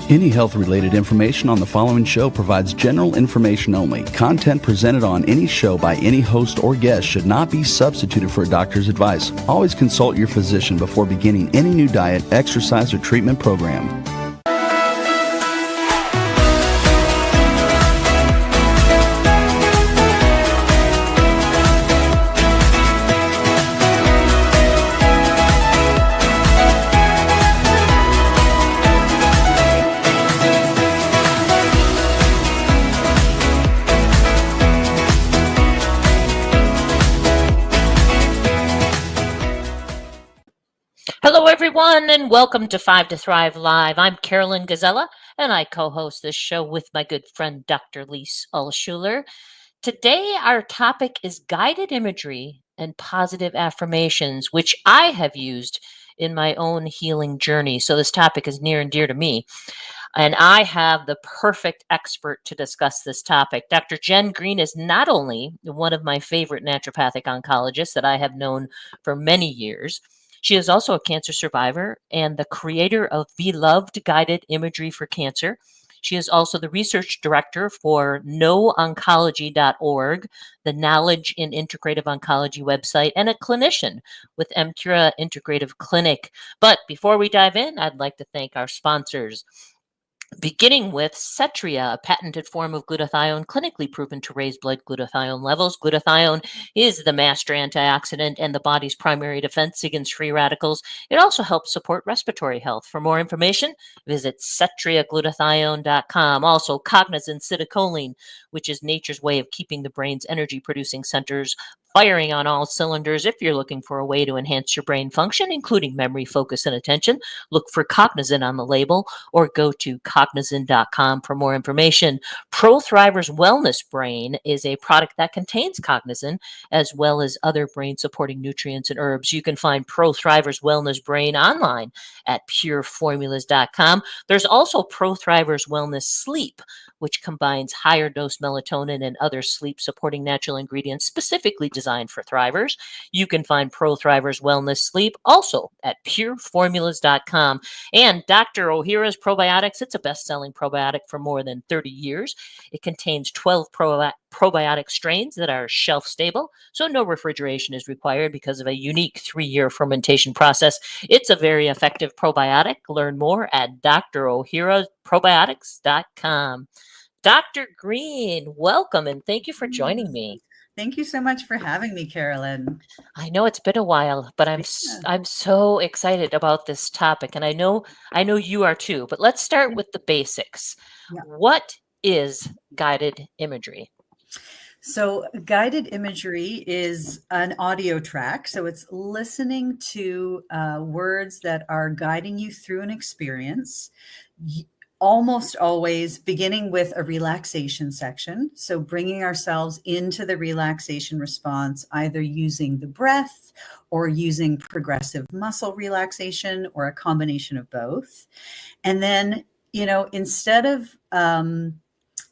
Any health-related information on the following show provides general information only. Content presented on any show by any host or guest should not be substituted for a doctor's advice. Always consult your physician before beginning any new diet, exercise, or treatment program. Hello, everyone, and welcome to 5 to Thrive Live. I'm Karolyn Gazella, and I co-host this show with my good friend, Dr. Lise Ullschuler. Today, our topic is guided imagery and positive affirmations, which I have used in my own healing journey. So this topic is near and dear to me. And I have the perfect expert to discuss this topic. Dr. Jen Green is not only one of my favorite naturopathic oncologists that I have known for many years, she is also a cancer survivor and the creator of BeLoved Guided Imagery for Cancer. She is also the research director for knowOncology.org, the Knowledge in Integrative Oncology website, and a clinician with MCura Integrative Clinic. But before we dive in, I'd like to thank our sponsors, beginning with Cetria, a patented form of glutathione clinically proven to raise blood glutathione levels. Glutathione is the master antioxidant and the body's primary defense against free radicals. It also helps support respiratory health. For more information, visit cetriaglutathione.com. Also, Cognizin Citicoline, which is nature's way of keeping the brain's energy-producing centers firing on all cylinders. If you're looking for a way to enhance your brain function, including memory, focus, and attention, look for Cognizin on the label or go to cognizin.com for more information. ProThriver's Wellness Brain is a product that contains Cognizin as well as other brain-supporting nutrients and herbs. You can find ProThriver's Wellness Brain online at pureformulas.com. There's also ProThriver's Wellness Sleep, which combines higher dose melatonin and other sleep-supporting natural ingredients specifically designed for thrivers. You can find ProThriver's Wellness Sleep also at pureformulas.com. And Dr. Ohhira's Probiotics, it's a best-selling probiotic for more than 30 years. It contains 12 probiotic strains that are shelf-stable, so no refrigeration is required because of a unique 3-year fermentation process. It's a very effective probiotic. Learn more at drohhiraprobiotics.com. Dr. Green, welcome, and thank you for joining me. Thank you so much for having me, Karolyn. I know it's been a while, but I'm so excited about this topic, and I know you are too. But let's start with the basics. Yeah. What is guided imagery? So guided imagery is an audio track. So it's listening to words that are guiding you through an experience, almost always beginning with a relaxation section. So bringing ourselves into the relaxation response, either using the breath or using progressive muscle relaxation or a combination of both. And then, instead of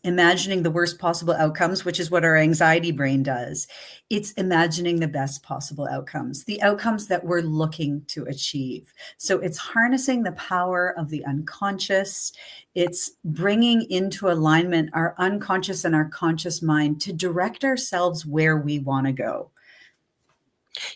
imagining the worst possible outcomes, which is what our anxiety brain does, it's imagining the best possible outcomes, the outcomes that we're looking to achieve. So it's harnessing the power of the unconscious. It's bringing into alignment our unconscious and our conscious mind to direct ourselves where we want to go.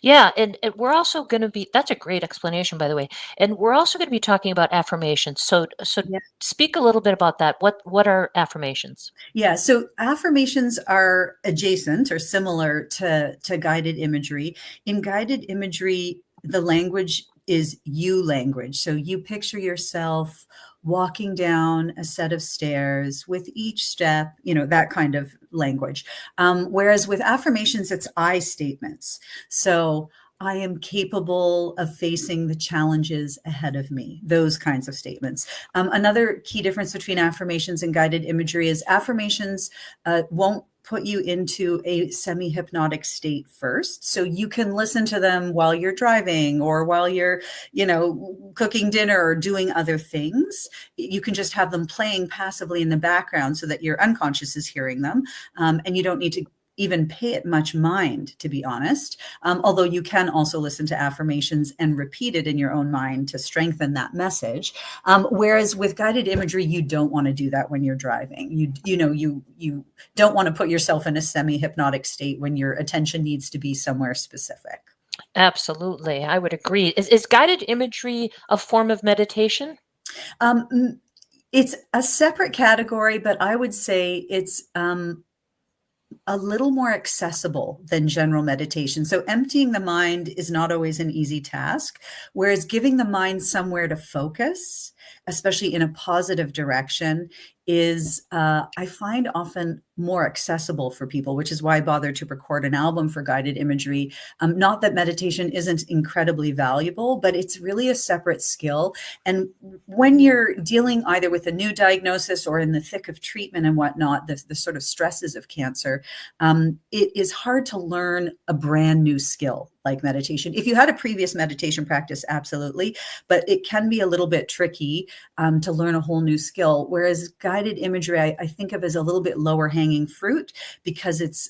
Yeah, and we're also going to be, that's a great explanation, by the way. And we're also going to be talking about affirmations. So yeah. Speak a little bit about that. What are affirmations? Yeah, so affirmations are adjacent or similar to guided imagery. In guided imagery, the language is you language. So you picture yourself walking down a set of stairs with each step, that kind of language. Whereas with affirmations, it's I statements. So I am capable of facing the challenges ahead of me, those kinds of statements. Another key difference between affirmations and guided imagery is affirmations won't put you into a semi-hypnotic state first. So you can listen to them while you're driving or while you're, cooking dinner or doing other things. You can just have them playing passively in the background so that your unconscious is hearing them. And you don't need to even pay it much mind, to be honest. Although you can also listen to affirmations and repeat it in your own mind to strengthen that message. Whereas with guided imagery, you don't want to do that when you're driving. You don't want to put yourself in a semi-hypnotic state when your attention needs to be somewhere specific. Absolutely. I would agree. Is guided imagery a form of meditation? It's a separate category, but I would say it's a little more accessible than general meditation. So emptying the mind is not always an easy task, whereas giving the mind somewhere to focus, especially in a positive direction, is, I find, often more accessible for people, which is why I bothered to record an album for guided imagery. Not that meditation isn't incredibly valuable, but it's really a separate skill. And when you're dealing either with a new diagnosis or in the thick of treatment and whatnot, the sort of stresses of cancer, it is hard to learn a brand new skill like meditation. If you had a previous meditation practice, absolutely, but it can be a little bit tricky to learn a whole new skill. Whereas guided imagery, I think of as a little bit lower hanging fruit because it's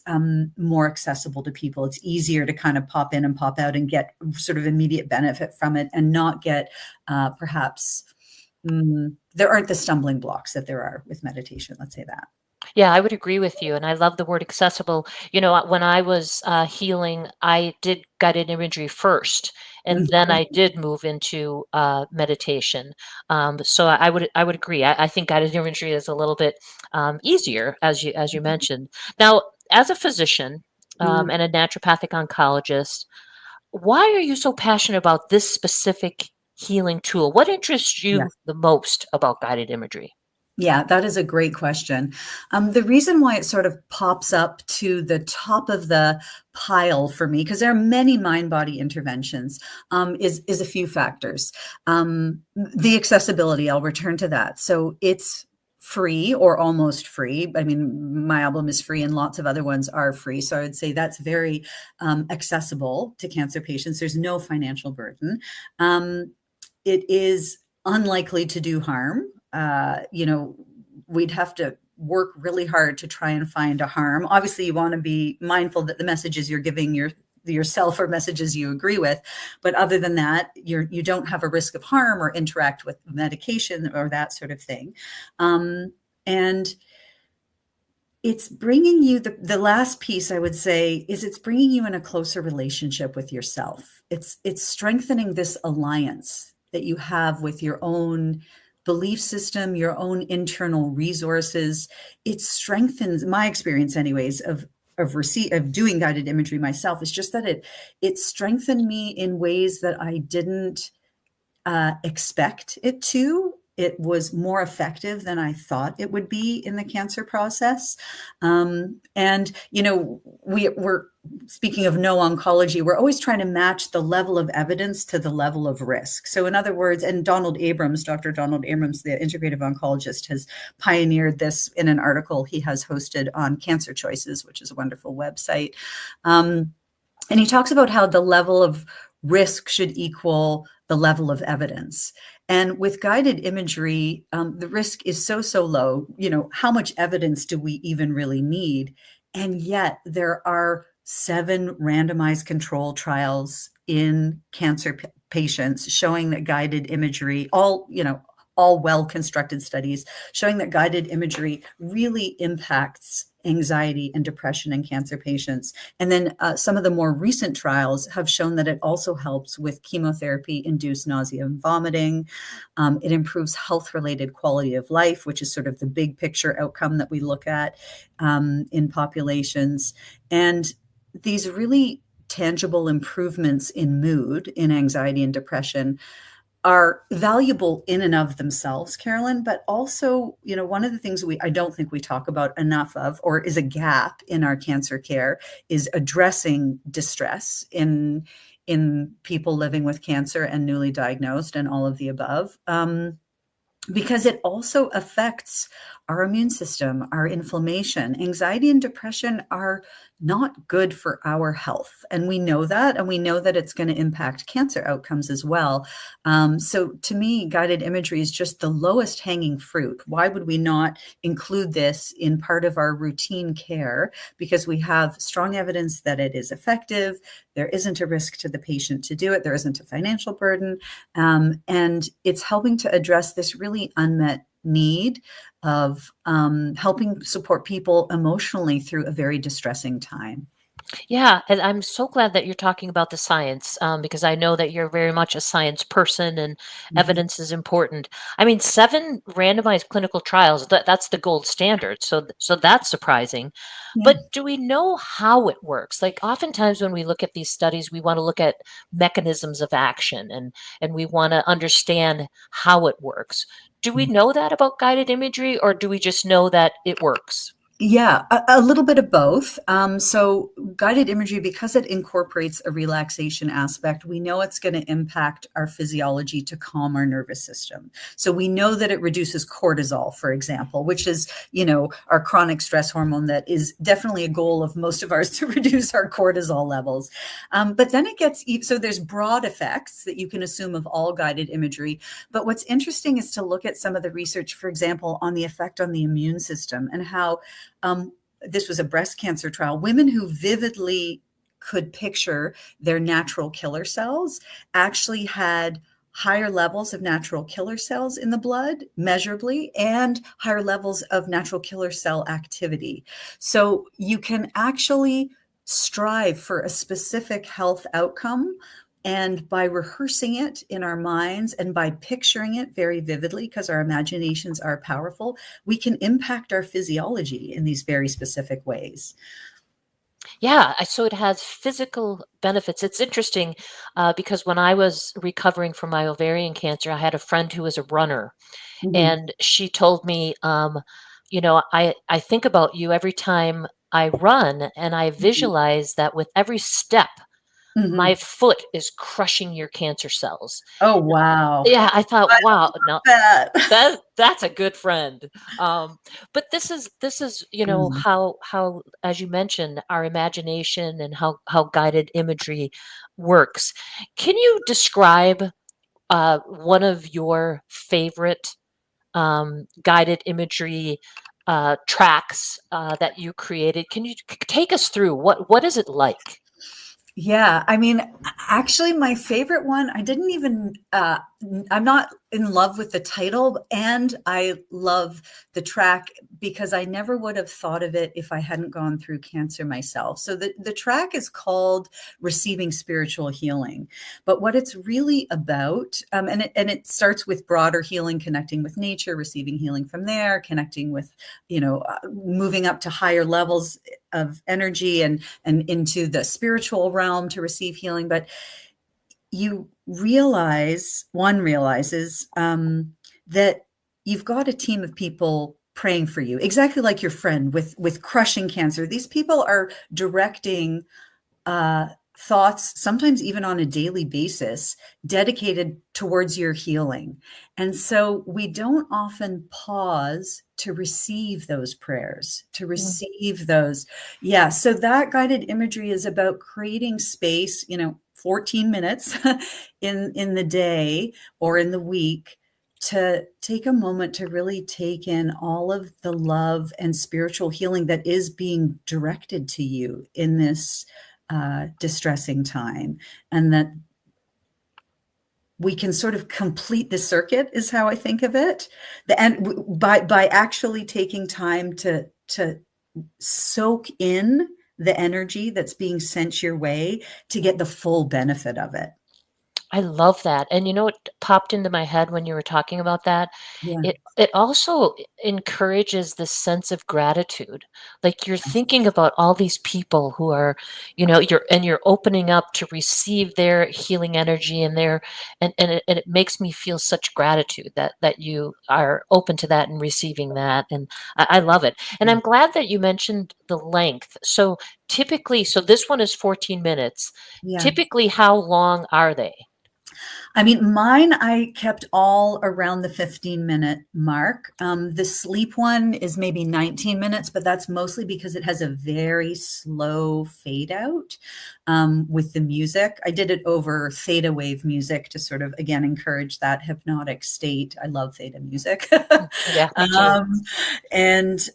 more accessible to people. It's easier to kind of pop in and pop out and get sort of immediate benefit from it and not get perhaps, there aren't the stumbling blocks that there are with meditation. Let's say that. Yeah, I would agree with you. And I love the word accessible. When I was healing, I did guided imagery first, and then I did move into meditation. So I would agree. I think guided imagery is a little bit easier, as you mentioned. Now, as a physician Mm, and a naturopathic oncologist, why are you so passionate about this specific healing tool? What interests you yes. the most about guided imagery? Yeah, that is a great question. The reason why it sort of pops up to the top of the pile for me, because there are many mind-body interventions, is a few factors. The accessibility, I'll return to that. So it's free or almost free. I mean, my album is free and lots of other ones are free. So I would say that's very accessible to cancer patients. There's no financial burden. It is unlikely to do harm. We'd have to work really hard to try and find a harm. Obviously, you want to be mindful that the messages you're giving yourself are messages you agree with. But other than that, you don't have a risk of harm or interact with medication or that sort of thing. And it's bringing you the last piece, I would say, is it's bringing you in a closer relationship with yourself. It's strengthening this alliance that you have with your own belief system, your own internal resources. It strengthens my experience, anyways, of doing guided imagery myself. Is just that it strengthened me in ways that I didn't expect it to. It was more effective than I thought it would be in the cancer process. And, we're speaking of no oncology, we're always trying to match the level of evidence to the level of risk. So in other words, and Dr. Donald Abrams, the integrative oncologist, has pioneered this in an article he has hosted on Cancer Choices, which is a wonderful website. And he talks about how the level of risk should equal the level of evidence. And with guided imagery, the risk is so low. How much evidence do we even really need? And yet there are 7 randomized control trials in cancer patients showing that guided imagery, all well-constructed studies showing that guided imagery really impacts anxiety and depression in cancer patients. And then some of the more recent trials have shown that it also helps with chemotherapy-induced nausea and vomiting. It improves health-related quality of life, which is sort of the big picture outcome that we look at in populations. And these really tangible improvements in mood, in anxiety and depression, are valuable in and of themselves, Karolyn, but also, one of the things I don't think we talk about enough of, or is a gap in our cancer care, is addressing distress in people living with cancer and newly diagnosed and all of the above. Because it also affects our immune system, our inflammation. Anxiety and depression are not good for our health. And we know that, and we know that it's going to impact cancer outcomes as well. So to me, guided imagery is just the lowest hanging fruit. Why would we not include this in part of our routine care? Because we have strong evidence that it is effective. There isn't a risk to the patient to do it. There isn't a financial burden. And it's helping to address this really unmet need of helping support people emotionally through a very distressing time. Yeah, and I'm so glad that you're talking about the science, because I know that you're very much a science person and Mhm. evidence is important. I mean, 7 randomized clinical trials, that's the gold standard. So that's surprising. Yeah. But do we know how it works? Like oftentimes when we look at these studies, we want to look at mechanisms of action and we want to understand how it works. Do we know that about guided imagery, or do we just know that it works? Yeah, a little bit of both. So guided imagery, because it incorporates a relaxation aspect, we know it's going to impact our physiology to calm our nervous system. So we know that it reduces cortisol, for example, which is, our chronic stress hormone that is definitely a goal of most of ours to reduce our cortisol levels. But then it gets, so there's broad effects that you can assume of all guided imagery. But what's interesting is to look at some of the research, for example, on the effect on the immune system and how this was a breast cancer trial. Women who vividly could picture their natural killer cells actually had higher levels of natural killer cells in the blood, measurably, and higher levels of natural killer cell activity. So you can actually strive for a specific health outcome. And by rehearsing it in our minds and by picturing it very vividly, because our imaginations are powerful, we can impact our physiology in these very specific ways. Yeah, so it has physical benefits. It's interesting because when I was recovering from my ovarian cancer, I had a friend who was a runner, Mhm. and she told me, I think about you every time I run, and I Mhm. visualize that with every step, my Mhm. foot is crushing your cancer cells. Oh, wow. Yeah, I thought, I wow, love now that. that's a good friend. But this is Mm. how as you mentioned our imagination and how guided imagery works. Can you describe one of your favorite guided imagery tracks that you created? Can you take us through what is it like? Yeah, I mean, actually, my favorite one, I didn't even, I'm not in love with the title, and I love the track because I never would have thought of it if I hadn't gone through cancer myself. So the track is called Receiving Spiritual Healing. But what it's really about, and it starts with broader healing, connecting with nature, receiving healing from there, connecting with, moving up to higher levels of energy and into the spiritual realm to receive healing. But one realizes that you've got a team of people praying for you, exactly like your friend with crushing cancer. These people are directing uh, thoughts, sometimes even on a daily basis, dedicated towards your healing. And so we don't often pause to receive those prayers, to Mm. receive those. Yeah. So that guided imagery is about creating space, 14 minutes in the day or in the week to take a moment to really take in all of the love and spiritual healing that is being directed to you in this distressing time, and that we can sort of complete the circuit is how I think of it. By actually taking time to soak in the energy that's being sent your way to get the full benefit of it. I love that. And you know what popped into my head when you were talking about that? Yeah. It also encourages this sense of gratitude. Like you're thinking about all these people who are, you're opening up to receive their healing energy and their and it makes me feel such gratitude that you are open to that and receiving that. And I love it. And I'm glad that you mentioned the length. So typically, so this one is 14 minutes. Yeah. Typically, how long are they? I mean, mine, I kept all around the 15-minute mark. The sleep one is maybe 19 minutes, but that's mostly because it has a very slow fade out with the music. I did it over theta wave music to sort of, again, encourage that hypnotic state. I love theta music. Yeah, me too.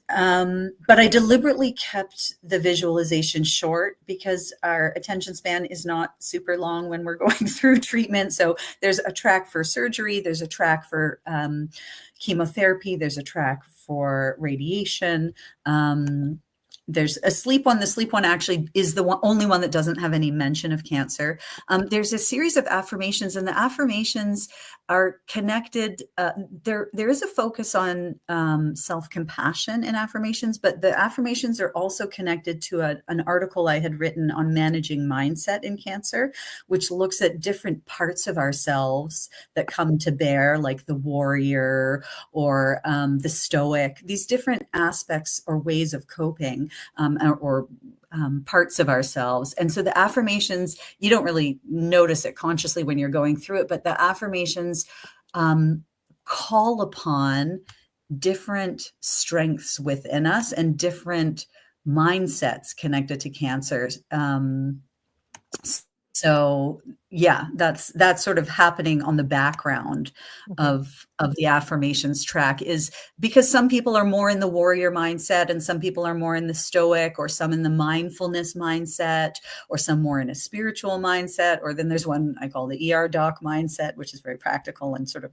But I deliberately kept the visualization short because our attention span is not super long when we're going through treatment. So there's a track for surgery, there's a track for chemotherapy, there's a track for radiation. There's a sleep one. The sleep one actually is the only one that doesn't have any mention of cancer. There's a series of affirmations, and the affirmations are connected. There is a focus on self-compassion in affirmations, but the affirmations are also connected to an article I had written on managing mindset in cancer, which looks at different parts of ourselves that come to bear, like the warrior or the stoic, these different aspects or ways of coping. Or parts of ourselves. And so the affirmations, you don't really notice it consciously when you're going through it, but the affirmations call upon different strengths within us and different mindsets connected to cancer. So yeah, that's sort of happening on the background of the affirmations track, is because some people are more in the warrior mindset and some people are more in the stoic, or some in the mindfulness mindset, or some more in a spiritual mindset. Or then there's one I call the ER doc mindset, which is very practical and sort of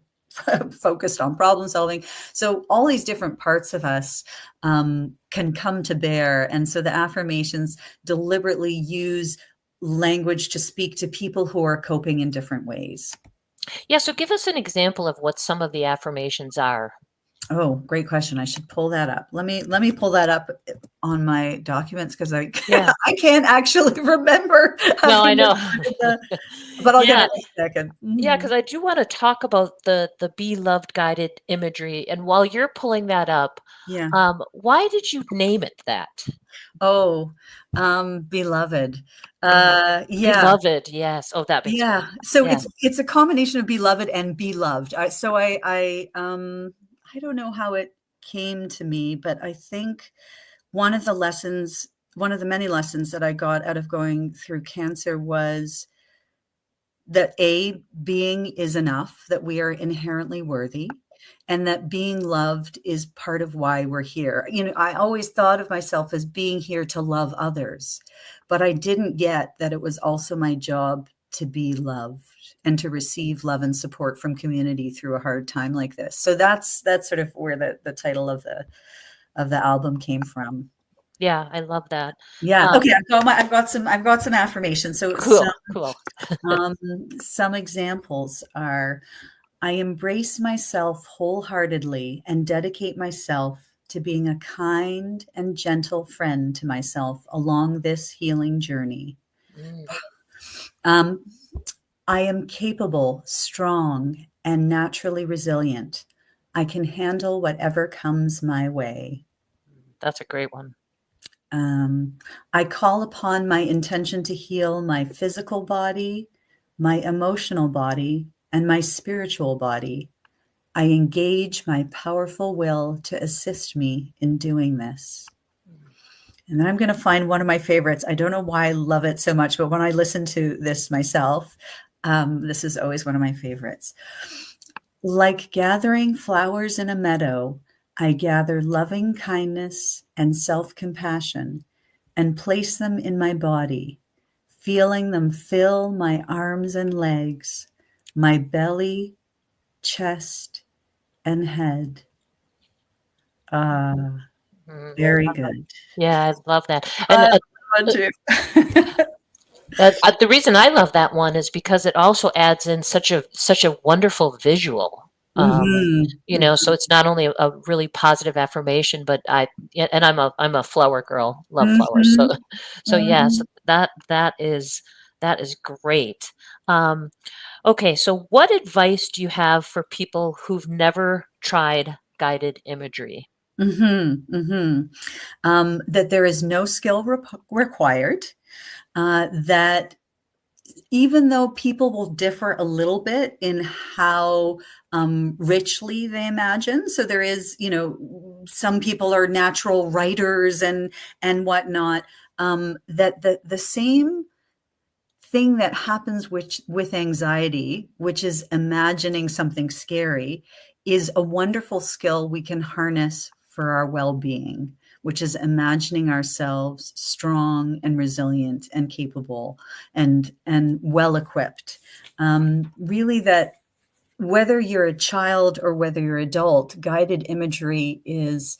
focused on problem solving. So all these different parts of us can come to bear. And so the affirmations deliberately use language to speak to people who are coping in different ways. Yeah, so give us an example of what some of the affirmations are. Oh, great question. I should pull that up. Let me pull that up on my documents because I can't actually remember. No, I know. But I'll get it in a second. Yeah, because I do want to talk about the BeLoved Guided Imagery. And while you're pulling that up, why did you name it that? Oh, beloved. Beloved, yes. Oh, that makes sense. So it's a combination of beloved and beloved. I don't know how it came to me, but I think one of the many lessons that I got out of going through cancer was that being is enough, that we are inherently worthy, and that being loved is part of why we're here. You know, I always thought of myself as being here to love others, but I didn't get that it was also my job to be loved and to receive love and support from community through a hard time like this. So that's sort of where the title of the album came from. Yeah, I love that. Yeah. Okay. I've got some affirmations. So cool. Some examples are: I embrace myself wholeheartedly and dedicate myself to being a kind and gentle friend to myself along this healing journey. I am capable, strong, and naturally resilient. I can handle whatever comes my way. That's a great one. I call upon my intention to heal my physical body, my emotional body, and my spiritual body. I engage my powerful will to assist me in doing this. And then I'm going to find one of my favorites. I don't know why I love it so much, but when I listen to this myself, this is always one of my favorites. Like gathering flowers in a meadow, I gather loving kindness and self-compassion and place them in my body, feeling them fill my arms and legs, my belly, chest, and head. Very good. Yeah, I love that. And the reason I love that one is because it also adds in such a wonderful visual. You know, so it's not only a really positive affirmation, but I'm a flower girl, love flowers. So yes, that is great. Okay, so what advice do you have for people who've never tried guided imagery? That there is no skill required, that even though people will differ a little bit in how richly they imagine. So there is, some people are natural writers and whatnot. That the same thing that happens with anxiety, which is imagining something scary, is a wonderful skill we can harness for our well-being, which is imagining ourselves strong and resilient and capable and well-equipped. Really, that whether you're a child or whether you're adult, guided imagery is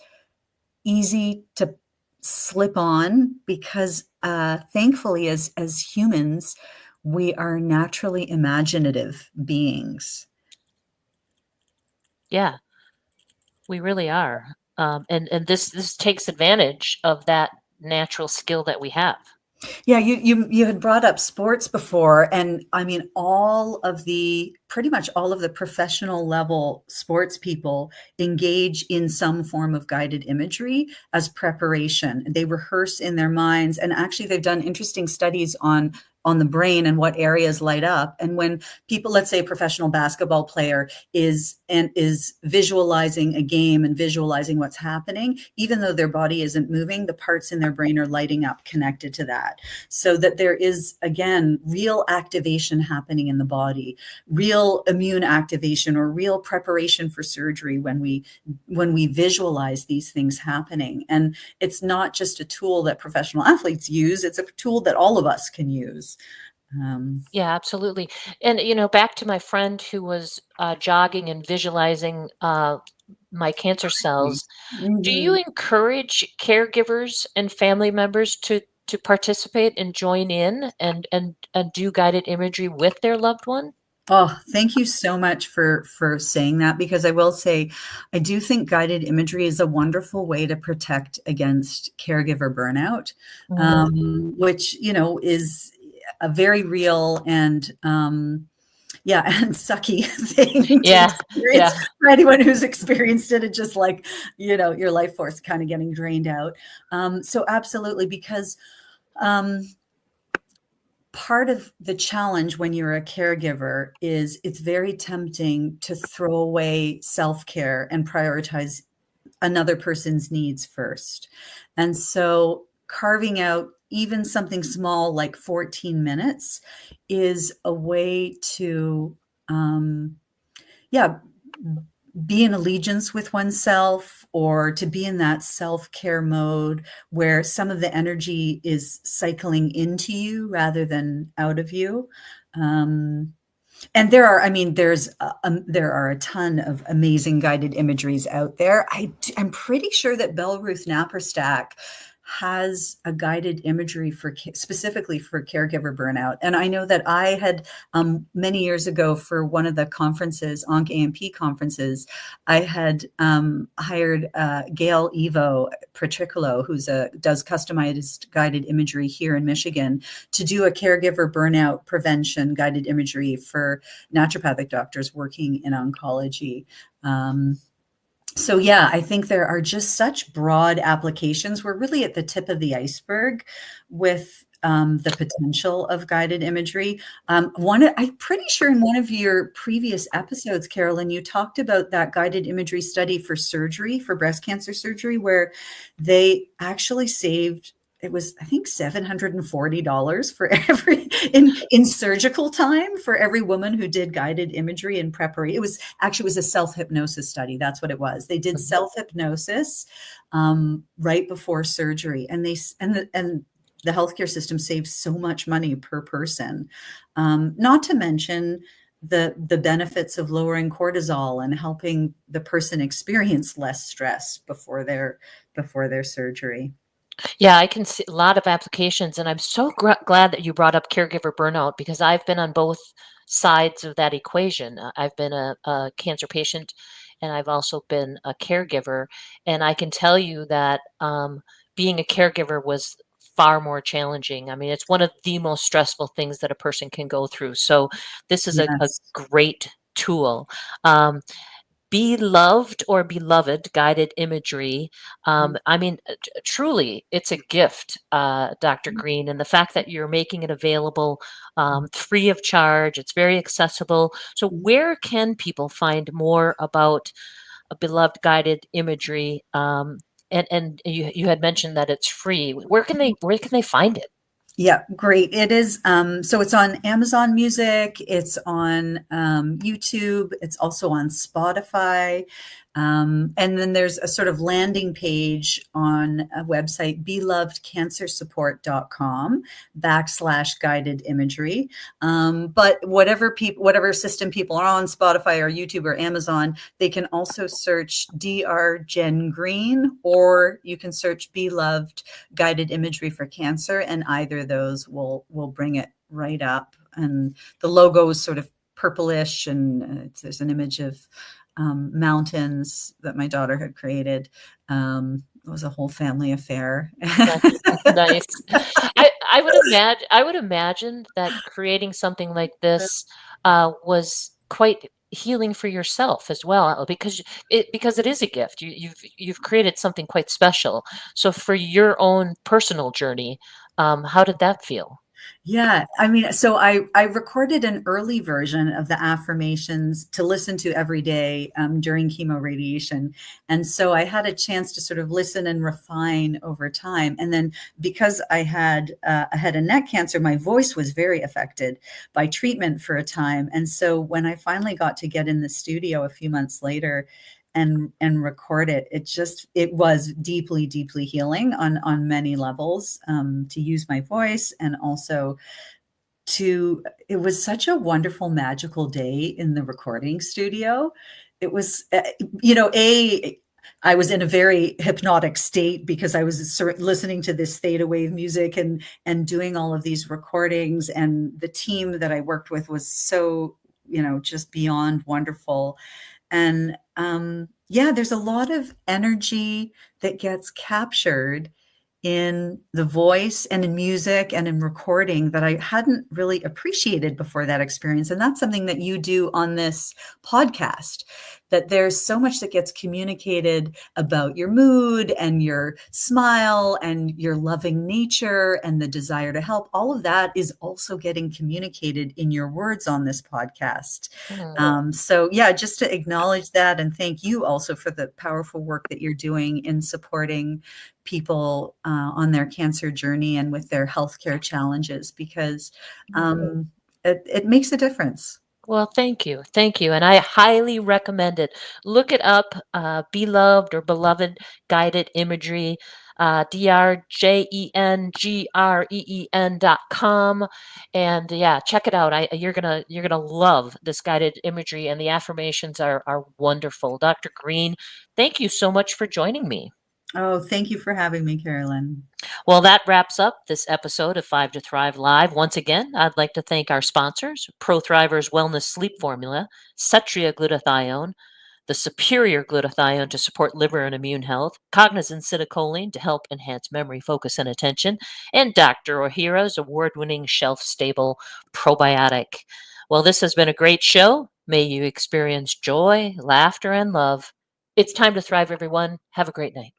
easy to slip on because thankfully as humans, we are naturally imaginative beings. Yeah, we really are. And this takes advantage of that natural skill that we have. Yeah, you had brought up sports before, and I mean, pretty much all of the professional level sports people engage in some form of guided imagery as preparation. They rehearse in their minds, and actually, they've done interesting studies on the brain and what areas light up. And when people, let's say a professional basketball player is visualizing a game and visualizing what's happening, even though their body isn't moving, the parts in their brain are lighting up connected to that. So that there is, again, real activation happening in the body, real immune activation or real preparation for surgery when we visualize these things happening. And it's not just a tool that professional athletes use, it's a tool that all of us can use. Yeah, absolutely. And back to my friend who was jogging and visualizing my cancer cells. Do you Mhm. encourage caregivers and family members to participate and join in and do guided imagery with their loved one? Oh, thank you so much for saying that, because I will say I do think guided imagery is a wonderful way to protect against caregiver burnout, which is a very real and yeah, and sucky thing to Yeah, experience yeah. for anyone who's experienced it, and just like your life force kind of getting drained out. So absolutely, because part of the challenge when you're a caregiver is it's very tempting to throw away self-care and prioritize another person's needs first. And so carving out even something small like 14 minutes is a way to yeah, be in allegiance with oneself, or to be in that self-care mode where some of the energy is cycling into you rather than out of you. And there are, I mean, there are a ton of amazing guided imageries out there. I'm pretty sure that Belruth Naparstack has a guided imagery specifically for caregiver burnout. And I know that I had many years ago for one of the conferences, OnC-AMP conferences, I had hired Gail Evo Petricolo, does customized guided imagery here in Michigan, to do a caregiver burnout prevention guided imagery for naturopathic doctors working in oncology. So yeah, I think there are just such broad applications. We're really at the tip of the iceberg with the potential of guided imagery. I'm pretty sure in one of your previous episodes, Karolyn, you talked about that guided imagery study for surgery, for breast cancer surgery, where they actually saved, it was, I think, $740 for in surgical time for every woman who did guided imagery in preparation. It was a self-hypnosis study. That's what it was. They did self-hypnosis right before surgery, and the healthcare system saves so much money per person. Not to mention the benefits of lowering cortisol and helping the person experience less stress before their surgery. Yeah, I can see a lot of applications, and I'm so glad that you brought up caregiver burnout, because I've been on both sides of that equation. I've been a cancer patient, and I've also been a caregiver, and I can tell you that being a caregiver was far more challenging. I mean, it's one of the most stressful things that a person can go through. So this is a Yes. great tool. Um, BeLoved or BeLoved Guided Imagery. I mean, truly, it's a gift, Dr. Green, and the fact that you're making it available free of charge, it's very accessible. So where can people find more about a BeLoved Guided Imagery? And you had mentioned that it's free. Where can they find it? Yeah, great. It is. So it's on Amazon Music. It's on YouTube. It's also on Spotify. And then there's a sort of landing page on a website, belovedcancersupport.com/guided imagery. But whatever system people are on, Spotify or YouTube or Amazon, they can also search Dr. Jen Green, or you can search BeLoved Guided Imagery for Cancer, and either of those will bring it right up. And the logo is sort of purplish, and there's an image of mountains that my daughter had created. It was a whole family affair. Nice. I would imagine that creating something like this was quite healing for yourself as well, because it is a gift. You've created something quite special. So for your own personal journey, how did that feel? Yeah, I mean, so I recorded an early version of the affirmations to listen to every day during chemo radiation. And so I had a chance to sort of listen and refine over time. And then because I had head and neck cancer, my voice was very affected by treatment for a time. And so when I finally got to get in the studio a few months later and record it, it was deeply healing on many levels, to use my voice, and also it was such a wonderful, magical day in the recording studio. It was, I was in a very hypnotic state because I was listening to this theta wave music and doing all of these recordings, and the team that I worked with was so, just beyond wonderful. And there's a lot of energy that gets captured in the voice and in music and in recording that I hadn't really appreciated before that experience. And that's something that you do on this podcast, that there's so much that gets communicated about your mood and your smile and your loving nature and the desire to help. All of that is also getting communicated in your words on this podcast. So yeah, just to acknowledge that, and thank you also for the powerful work that you're doing in supporting people on their cancer journey and with their healthcare challenges, because it makes a difference. Well, thank you. Thank you. And I highly recommend it. Look it up, BeLoved or BeLoved Guided Imagery, DrJengreen.com. And yeah, check it out. You're gonna love this guided imagery, and the affirmations are wonderful. Dr. Green, thank you so much for joining me. Oh, thank you for having me, Karolyn. Well, that wraps up this episode of 5 to Thrive Live. Once again, I'd like to thank our sponsors, ProThriver's Wellness Sleep Formula, Cetria Glutathione, the Superior Glutathione to support liver and immune health, Cognizin Citicoline to help enhance memory, focus, and attention, and Dr. Ohhira's award-winning shelf-stable probiotic. Well, this has been a great show. May you experience joy, laughter, and love. It's time to thrive, everyone. Have a great night.